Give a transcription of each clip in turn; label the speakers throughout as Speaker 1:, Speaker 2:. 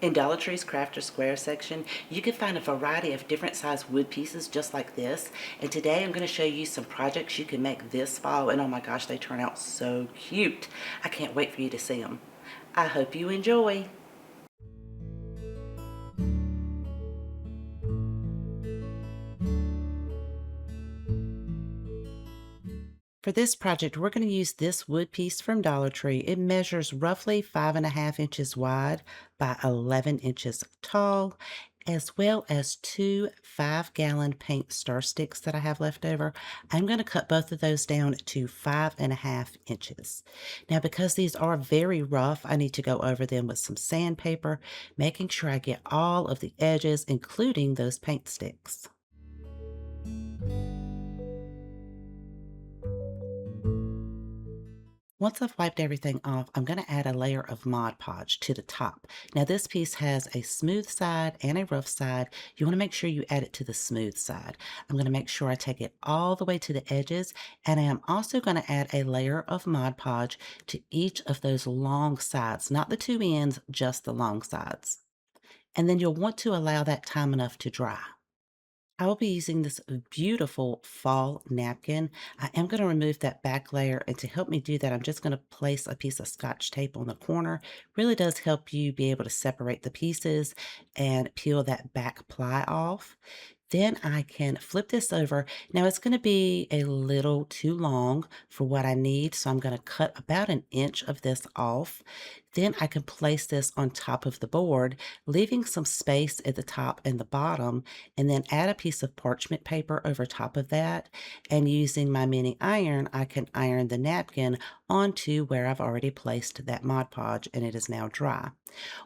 Speaker 1: In Dollar Tree's Crafter Square section, you can find a variety of different size wood pieces just like this. And today I'm going to show you some projects you can make this fall. And oh my gosh, they turn out so cute. I can't wait for you to see them. I hope you enjoy. For this project, we're going to use this wood piece from Dollar Tree. It measures roughly 5.5 inches wide by 11 inches tall, as well as two 5-gallon paint star sticks that I have left over. I'm going to cut both of those down to 5.5 inches. Now, because these are very rough, I need to go over them with some sandpaper, making sure I get all of the edges, including those paint sticks. Once I've wiped everything off, I'm going to add a layer of Mod Podge to the top. Now this piece has a smooth side and a rough side. You want to make sure you add it to the smooth side. I'm going to make sure I take it all the way to the edges, and I am also going to add a layer of Mod Podge to each of those long sides, not the two ends, just the long sides. And then you'll want to allow that time enough to dry. I will be using this beautiful fall napkin. I am going to remove that back layer, and to help me do that, I'm just going to place a piece of Scotch tape on the corner. Really does help you be able to separate the pieces and peel that back ply off. Then I can flip this over. Now it's going to be a little too long for what I need, so I'm going to cut about 1 inch of this off. Then I can place this on top of the board, leaving some space at the top and the bottom, and then add a piece of parchment paper over top of that. And using my mini iron, I can iron the napkin onto where I've already placed that Mod Podge, and it is now dry.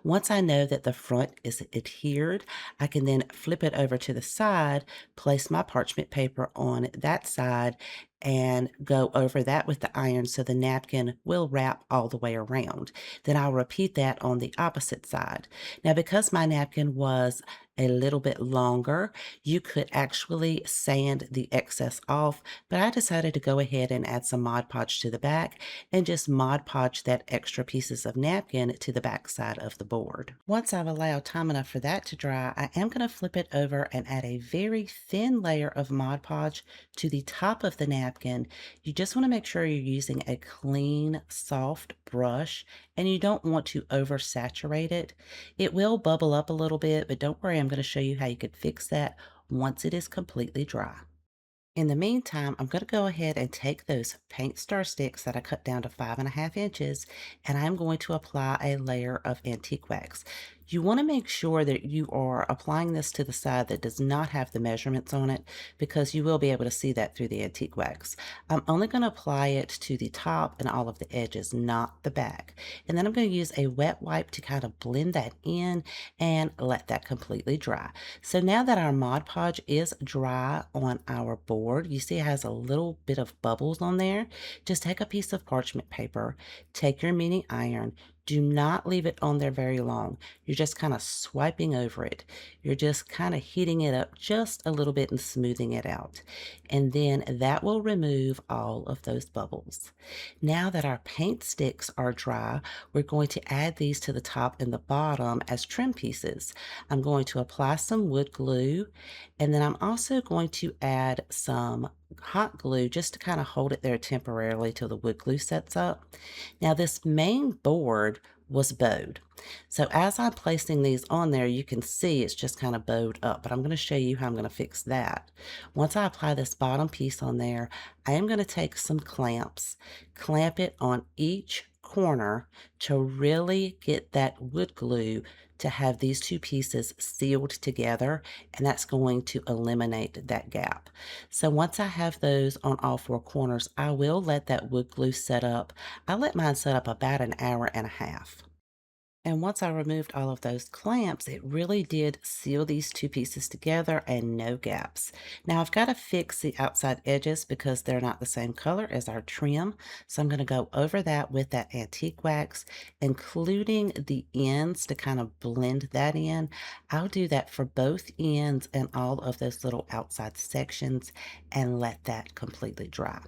Speaker 1: Once I know that the front is adhered, I can then flip it over to the side, place my parchment paper on that side, and go over that with the iron so the napkin will wrap all the way around. Then I'll repeat that on the opposite side. Now, because my napkin was a little bit longer, you could actually sand the excess off, but I decided to go ahead and add some Mod Podge to the back and just Mod Podge that extra pieces of napkin to the back side of the board. Once I've allowed time enough for that to dry, I am going to flip it over and add a very thin layer of Mod Podge to the top of the napkin. You just want to make sure you're using a clean, soft brush, and you don't want to oversaturate it. It will bubble up a little bit, but don't worry, I'm going to show you how you could fix that once it is completely dry. In the meantime, I'm going to go ahead and take those paint star sticks that I cut down to 5.5 inches, and I'm going to apply a layer of antique wax. You want to make sure that you are applying this to the side that does not have the measurements on it, because you will be able to see that through the antique wax. I'm only going to apply it to the top and all of the edges, not the back. And then I'm going to use a wet wipe to kind of blend that in and let that completely dry. So now that our Mod Podge is dry on our board, you see it has a little bit of bubbles on there. Just take a piece of parchment paper, take your mini iron, do not leave it on there very long. You're just kind of swiping over it. You're just kind of heating it up just a little bit and smoothing it out. And then that will remove all of those bubbles. Now that our paint sticks are dry, we're going to add these to the top and the bottom as trim pieces. I'm going to apply some wood glue, and then I'm also going to add some hot glue just to kind of hold it there temporarily till the wood glue sets up. Now this main board was bowed. So as I'm placing these on there, you can see it's just kind of bowed up, but I'm going to show you how I'm going to fix that. Once I apply this bottom piece on there, I am going to take some clamps, clamp it on each corner to really get that wood glue to have these two pieces sealed together, and that's going to eliminate that gap. So once I have those on all four corners, I will let that wood glue set up. I let mine set up about 1.5 hours. And once I removed all of those clamps, it really did seal these two pieces together and no gaps. Now I've got to fix the outside edges because they're not the same color as our trim. So I'm going to go over that with that antique wax, including the ends to kind of blend that in. I'll do that for both ends and all of those little outside sections and let that completely dry.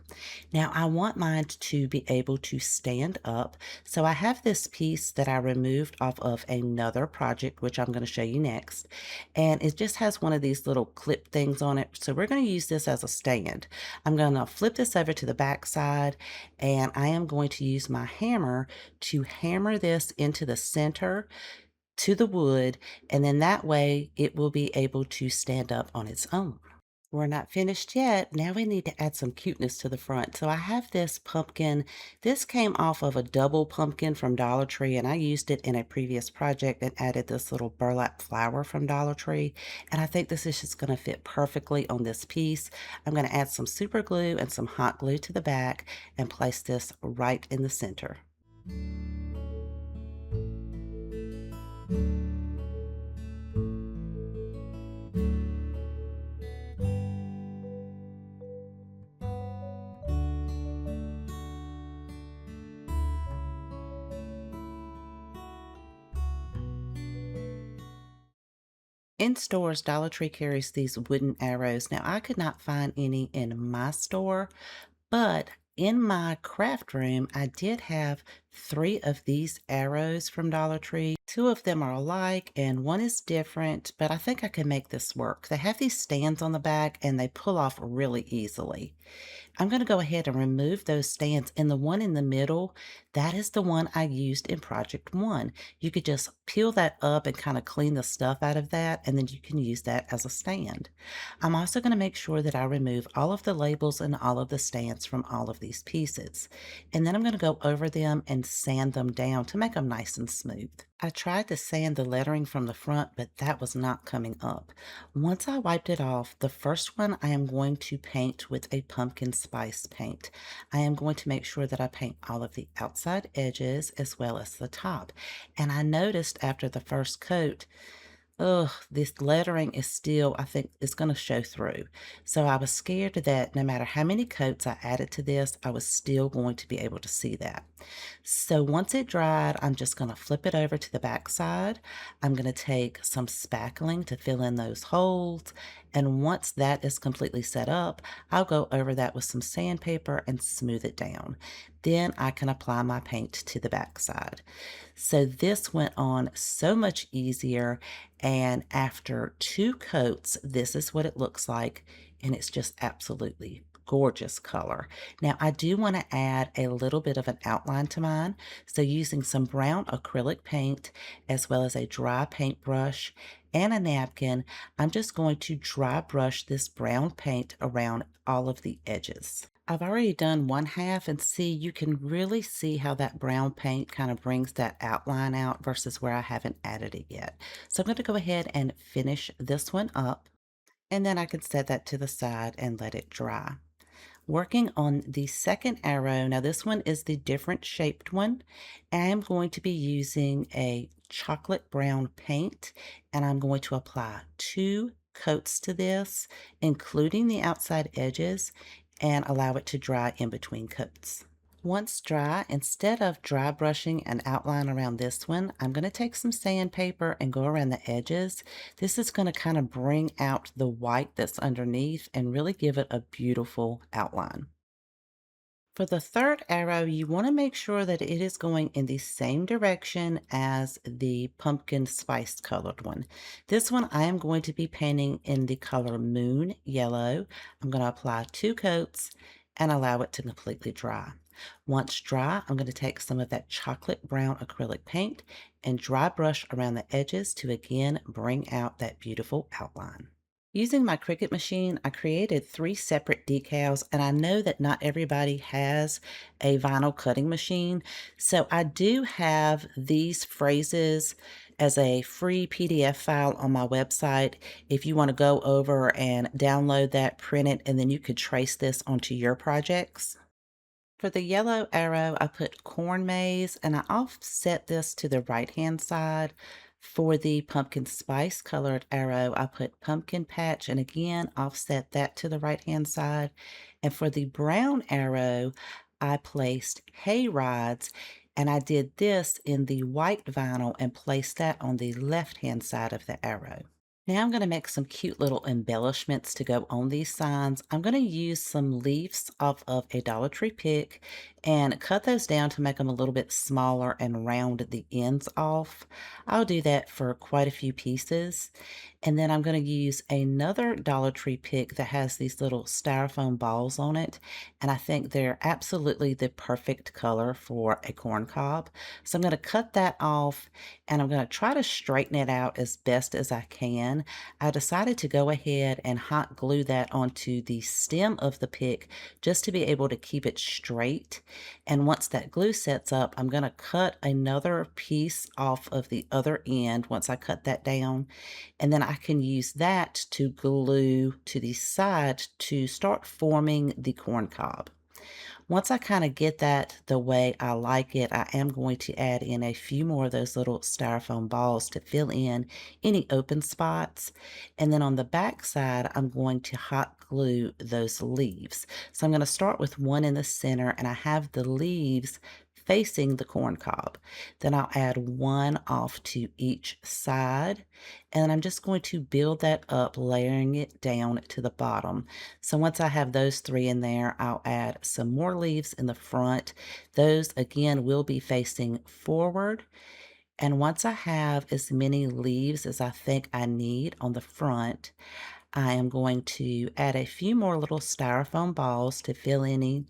Speaker 1: Now I want mine to be able to stand up. So I have this piece that I removed removed off of another project, which I'm going to show you next. And it just has one of these little clip things on it. So we're going to use this as a stand. I'm going to flip this over to the back side, and I am going to use my hammer to hammer this into the center to the wood, and then that way it will be able to stand up on its own. We're not finished yet. Now we need to add some cuteness to the front. So I have this pumpkin. This came off of a double pumpkin from Dollar Tree, and I used it in a previous project and added this little burlap flower from Dollar Tree. And I think this is just going to fit perfectly on this piece. I'm going to add some super glue and some hot glue to the back and place this right in the center. In stores, Dollar Tree carries these wooden arrows. Now, I could not find any in my store, but in my craft room, I did have 3 of these arrows from Dollar Tree. 2 of them are alike and one is different, but I think I can make this work. They have these stands on the back and they pull off really easily. I'm going to go ahead and remove those stands. And the one in the middle, that is the one I used in project 1. You could just peel that up and kind of clean the stuff out of that, and then you can use that as a stand. I'm also going to make sure that I remove all of the labels and all of the stands from all of these pieces. And then I'm going to go over them and sand them down to make them nice and smooth. I tried to sand the lettering from the front, but that was not coming up. Once I wiped it off, the first one I am going to paint with a pumpkin spice paint. I am going to make sure that I paint all of the outside edges as well as the top. And I noticed after the first coat, ugh, this lettering is still, I think it's going to show through. So I was scared that no matter how many coats I added to this, I was still going to be able to see that. So once it dried, I'm just going to flip it over to the back side. I'm going to take some spackling to fill in those holes. And once that is completely set up, I'll go over that with some sandpaper and smooth it down. Then I can apply my paint to the back side. So this went on so much easier. And after 2 coats, this is what it looks like. And it's just absolutely gorgeous color. Now, I do want to add a little bit of an outline to mine. So using some brown acrylic paint as well as a dry paintbrush and a napkin, I'm just going to dry brush this brown paint around all of the edges. I've already done one half, and see, you can really see how that brown paint kind of brings that outline out versus where I haven't added it yet. So I'm going to go ahead and finish this one up, and then I can set that to the side and let it dry. Working on the second arrow, now this one is the different shaped one. I'm going to be using a chocolate brown paint, and I'm going to apply 2 coats to this, including the outside edges, and allow it to dry in between coats. Once dry, instead of dry brushing an outline around this one, I'm going to take some sandpaper and go around the edges. This is going to kind of bring out the white that's underneath and really give it a beautiful outline. For the third arrow, you want to make sure that it is going in the same direction as the pumpkin spice colored one. This one I am going to be painting in the color Moon Yellow. I'm going to apply 2 coats and allow it to completely dry. Once dry, I'm going to take some of that chocolate brown acrylic paint and dry brush around the edges to again bring out that beautiful outline. Using my Cricut machine, I created 3 separate decals, and I know that not everybody has a vinyl cutting machine. So I do have these phrases as a free PDF file on my website. If you want to go over and download that, print it, and then you could trace this onto your projects. For the yellow arrow, I put corn maze, and I offset this to the right-hand side. For the pumpkin spice colored arrow, I put pumpkin patch, and again, offset that to the right-hand side. And for the brown arrow, I placed hay rides, and I did this in the white vinyl and placed that on the left-hand side of the arrow. Now I'm going to make some cute little embellishments to go on these signs. I'm going to use some leaves off of a Dollar Tree pick and cut those down to make them a little bit smaller and round the ends off. I'll do that for quite a few pieces. And then I'm going to use another Dollar Tree pick that has these little styrofoam balls on it. And I think they're absolutely the perfect color for a corn cob. So I'm going to cut that off and I'm going to try to straighten it out as best as I can. I decided to go ahead and hot glue that onto the stem of the pick just to be able to keep it straight. And once that glue sets up, I'm going to cut another piece off of the other end once I cut that down. And then I can use that to glue to the side to start forming the corn cob. Once I kind of get that the way I like it, I am going to add in a few more of those little styrofoam balls to fill in any open spots. And then on the back side, I'm going to hot glue those leaves. So I'm going to start with one in the center and I have the leaves facing the corn cob. Then I'll add one off to each side. And I'm just going to build that up, layering it down to the bottom. So once I have those three in there, I'll add some more leaves in the front. Those again will be facing forward. And once I have as many leaves as I think I need on the front, I am going to add a few more little styrofoam balls to fill any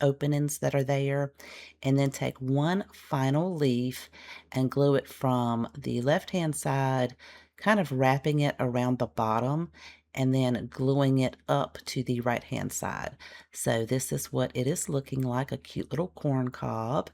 Speaker 1: openings that are there, and then take one final leaf and glue it from the left-hand side, kind of wrapping it around the bottom and then gluing it up to the right-hand side. So this is what it is looking like, a cute little corn cob.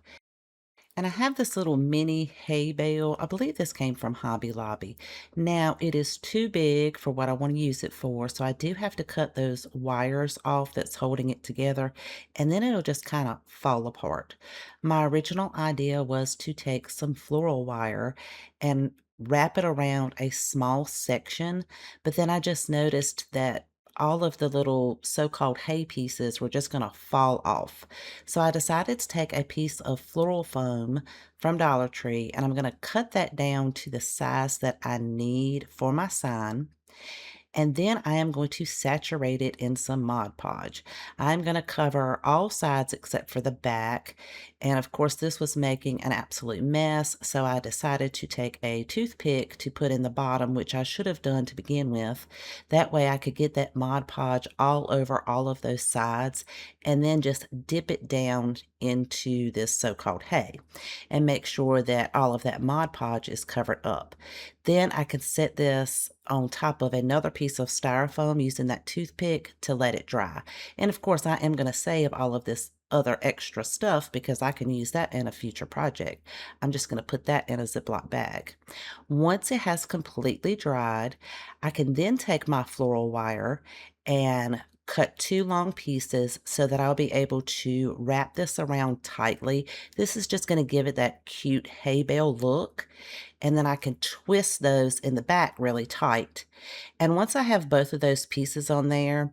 Speaker 1: And I have this little mini hay bale. I believe this came from Hobby Lobby. Now, it is too big for what I want to use it for, so I do have to cut those wires off that's holding it together, and then it'll just kind of fall apart. My original idea was to take some floral wire and wrap it around a small section, but then I just noticed that all of the little so-called hay pieces were just going to fall off. So I decided to take a piece of floral foam from Dollar Tree and I'm going to cut that down to the size that I need for my sign. And then I am going to saturate it in some Mod Podge. I'm going to cover all sides except for the back. And of course, this was making an absolute mess. So I decided to take a toothpick to put in the bottom, which I should have done to begin with. That way I could get that Mod Podge all over all of those sides and then just dip it down into this so-called hay and make sure that all of that Mod Podge is covered up. Then I can set this on top of another piece of styrofoam using that toothpick to let it dry. And of course, I am going to save all of this other extra stuff because I can use that in a future project. I'm just going to put that in a Ziploc bag. Once it has completely dried, I can then take my floral wire and cut two long pieces so that I'll be able to wrap this around tightly. This is just going to give it that cute hay bale look. And then I can twist those in the back really tight. And once I have both of those pieces on there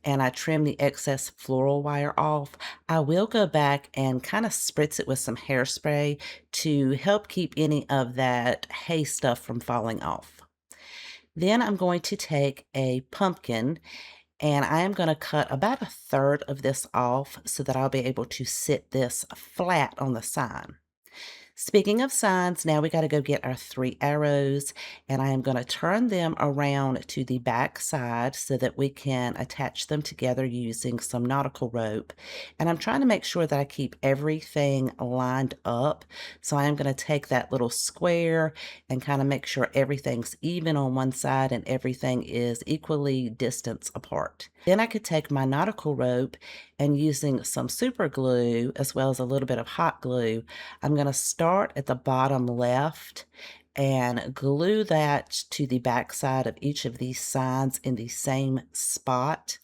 Speaker 1: and I trim the excess floral wire off, I will go back and kind of spritz it with some hairspray to help keep any of that hay stuff from falling off. Then I'm going to take a pumpkin and I am going to cut about a third of this off so that I'll be able to sit this flat on the sign. Speaking of signs, now we got to go get our three arrows, and I am going to turn them around to the back side so that we can attach them together using some nautical rope. And I'm trying to make sure that I keep everything lined up. So I am going to take that little square and kind of make sure everything's even on one side and everything is equally distance apart. Then I could take my nautical rope and using some super glue as well as a little bit of hot glue, I'm going to start at the bottom left and glue that to the back side of each of these signs in the same spot.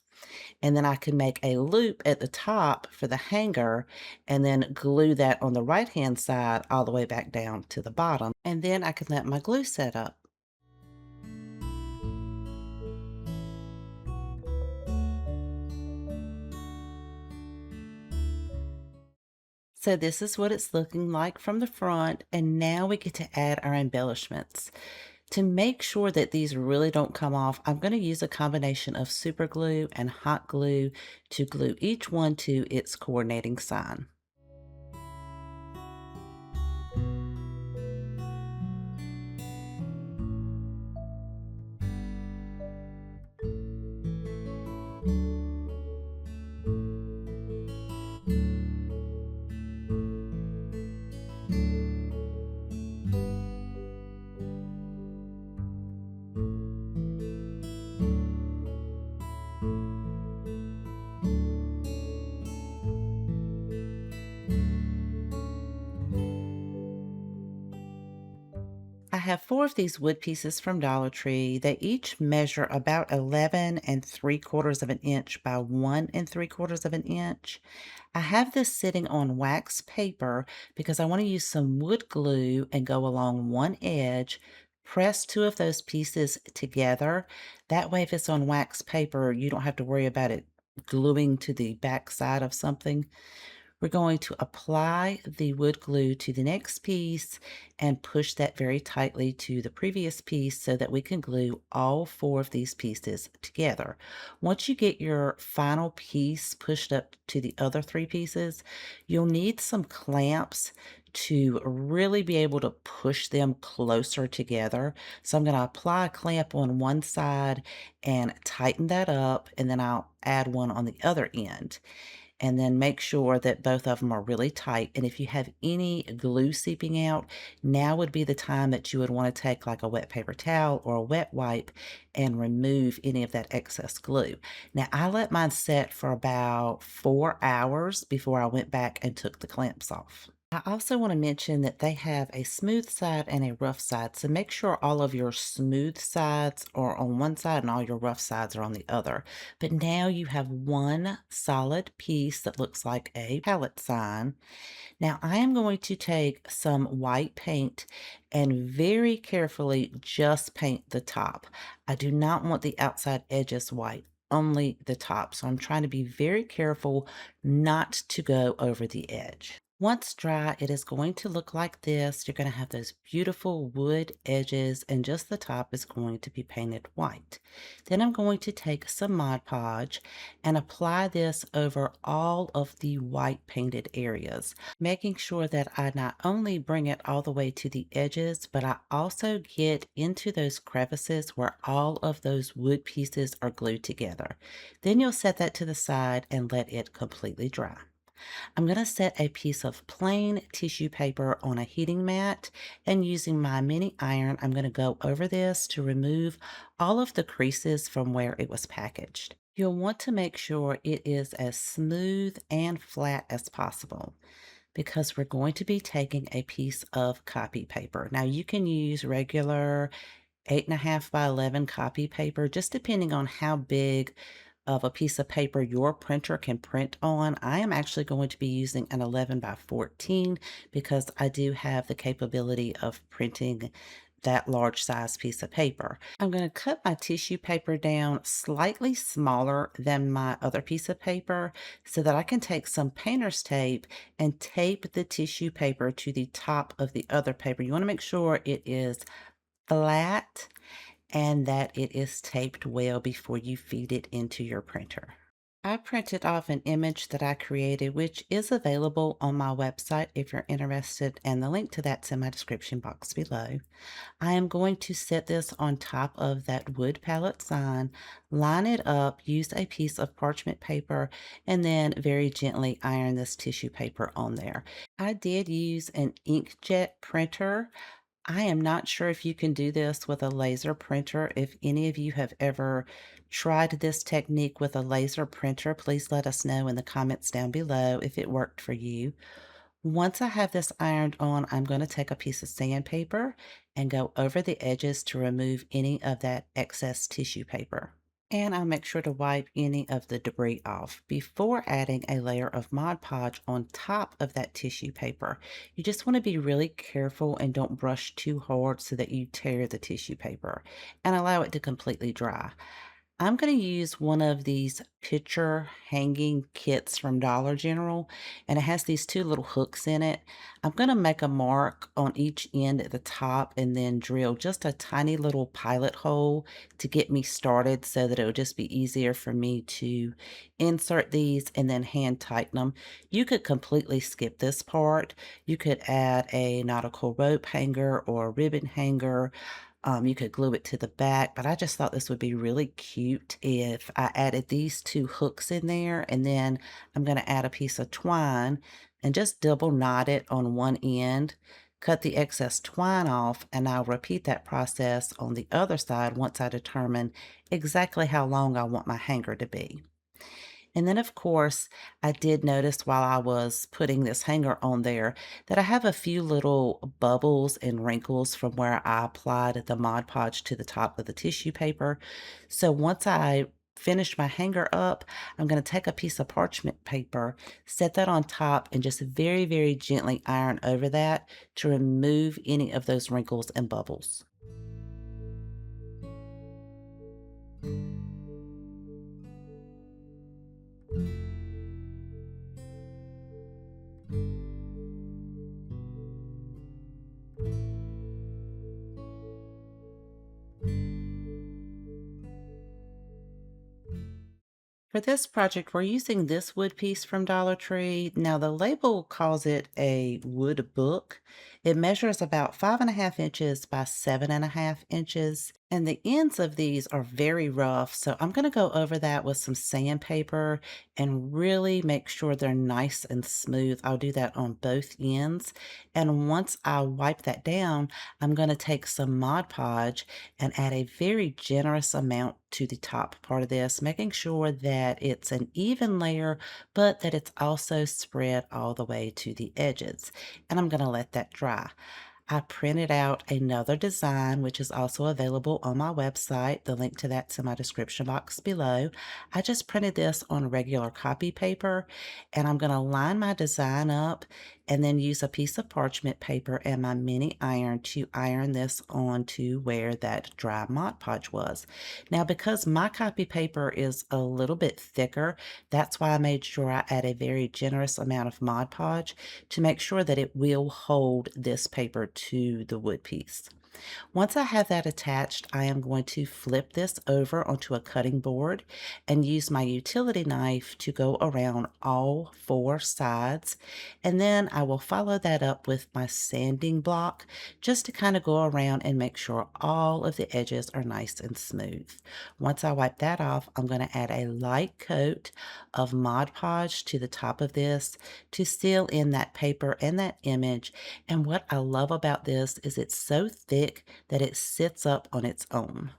Speaker 1: And then I can make a loop at the top for the hanger and then glue that on the right hand side all the way back down to the bottom. And then I can let my glue set up. So this is what it's looking like from the front, and now we get to add our embellishments. To make sure that these really don't come off, I'm going to use a combination of super glue and hot glue to glue each one to its coordinating sign. I have 4 of these wood pieces from Dollar Tree. They each measure about 11 3/4 of an inch by 1 3/4 of an inch. I have this sitting on wax paper because I want to use some wood glue and go along one edge, press 2 of those pieces together. That way, if it's on wax paper, you don't have to worry about it gluing to the back side of something. We're going to apply the wood glue to the next piece and push that very tightly to the previous piece so that we can glue all 4 of these pieces together. Once you get your final piece pushed up to the other 3 pieces, you'll need some clamps to really be able to push them closer together. So I'm going to apply a clamp on one side and tighten that up, and then I'll add one on the other end, and then make sure that both of them are really tight. And if you have any glue seeping out, now would be the time that you would want to take like a wet paper towel or a wet wipe and remove any of that excess glue. Now, I let mine set for about 4 hours before I went back and took the clamps off. I also want to mention that they have a smooth side and a rough side. So make sure all of your smooth sides are on one side and all your rough sides are on the other. But now you have one solid piece that looks like a pallet sign. Now I am going to take some white paint and very carefully just paint the top. I do not want the outside edges white, only the top. So I'm trying to be very careful not to go over the edge. Once dry, it is going to look like this. You're going to have those beautiful wood edges, and just the top is going to be painted white. Then I'm going to take some Mod Podge and apply this over all of the white painted areas, making sure that I not only bring it all the way to the edges, but I also get into those crevices where all of those wood pieces are glued together. Then you'll set that to the side and let it completely dry. I'm going to set a piece of plain tissue paper on a heating mat, and using my mini iron, I'm going to go over this to remove all of the creases from where it was packaged. You'll want to make sure it is as smooth and flat as possible, because we're going to be taking a piece of copy paper. Now you can use regular 8.5 by 11 copy paper, just depending on how big of a piece of paper your printer can print on. I am actually going to be using an 11 by 14 because I do have the capability of printing that large size piece of paper. I'm going to cut my tissue paper down slightly smaller than my other piece of paper so that I can take some painter's tape and tape the tissue paper to the top of the other paper. You want to make sure it is flat and that it is taped well before you feed it into your printer. I printed off an image that I created, which is available on my website if you're interested, and the link to that's in my description box below. I am going to set this on top of that wood pallet sign, line it up, use a piece of parchment paper, and then very gently iron this tissue paper on there. I did use an inkjet printer. I am not sure if you can do this with a laser printer. If any of you have ever tried this technique with a laser printer, please let us know in the comments down below if it worked for you. Once I have this ironed on, I'm going to take a piece of sandpaper and go over the edges to remove any of that excess tissue paper. And I'll make sure to wipe any of the debris off before adding a layer of Mod Podge on top of that tissue paper. You just want to be really careful and don't brush too hard so that you tear the tissue paper, and allow it to completely dry. I'm going to use one of these picture hanging kits from Dollar General, and it has these two little hooks in it. I'm going to make a mark on each end at the top and then drill just a tiny little pilot hole to get me started so that it would just be easier for me to insert these and then hand tighten them. You could completely skip this part. You could add a nautical rope hanger or a ribbon hanger. You could glue it to the back, but I just thought this would be really cute if I added these two hooks in there, and then I'm gonna add a piece of twine and just double knot it on one end, cut the excess twine off, and I'll repeat that process on the other side once I determine exactly how long I want my hanger to be. And then, of course, I did notice while I was putting this hanger on there that I have a few little bubbles and wrinkles from where I applied the Mod Podge to the top of the tissue paper. So once I finish my hanger up, I'm going to take a piece of parchment paper, set that on top, and just very, very gently iron over that to remove any of those wrinkles and bubbles. For this project, we're using this wood piece from Dollar Tree. Now, the label calls it a wood book. It measures about 5.5 inches by 7.5 inches, and the ends of these are very rough. So I'm going to go over that with some sandpaper and really make sure they're nice and smooth. I'll do that on both ends. And once I wipe that down, I'm going to take some Mod Podge and add a very generous amount to the top part of this, making sure that it's an even layer, but that it's also spread all the way to the edges. And I'm going to let that dry. I printed out another design, which is also available on my website. The link to that's in my description box below. I just printed this on regular copy paper, and I'm going to line my design up and then use a piece of parchment paper and my mini iron to iron this onto where that dry Mod Podge was. Now, because my copy paper is a little bit thicker, that's why I made sure I add a very generous amount of Mod Podge to make sure that it will hold this paper to the wood piece. Once I have that attached, I am going to flip this over onto a cutting board and use my utility knife to go around all four sides. And then I will follow that up with my sanding block just to kind of go around and make sure all of the edges are nice and smooth. Once I wipe that off, I'm going to add a light coat of Mod Podge to the top of this to seal in that paper and that image. And what I love about this is it's so thick that it sits up on its own.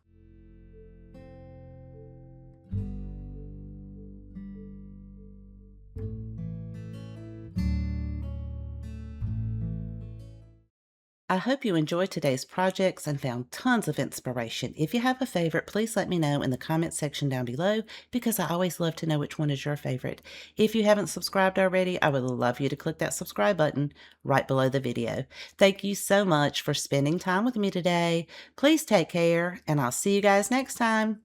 Speaker 1: I hope you enjoyed today's projects and found tons of inspiration. If you have a favorite, please let me know in the comment section down below because I always love to know which one is your favorite. If you haven't subscribed already, I would love you to click that subscribe button right below the video. Thank you so much for spending time with me today. Please take care, and I'll see you guys next time.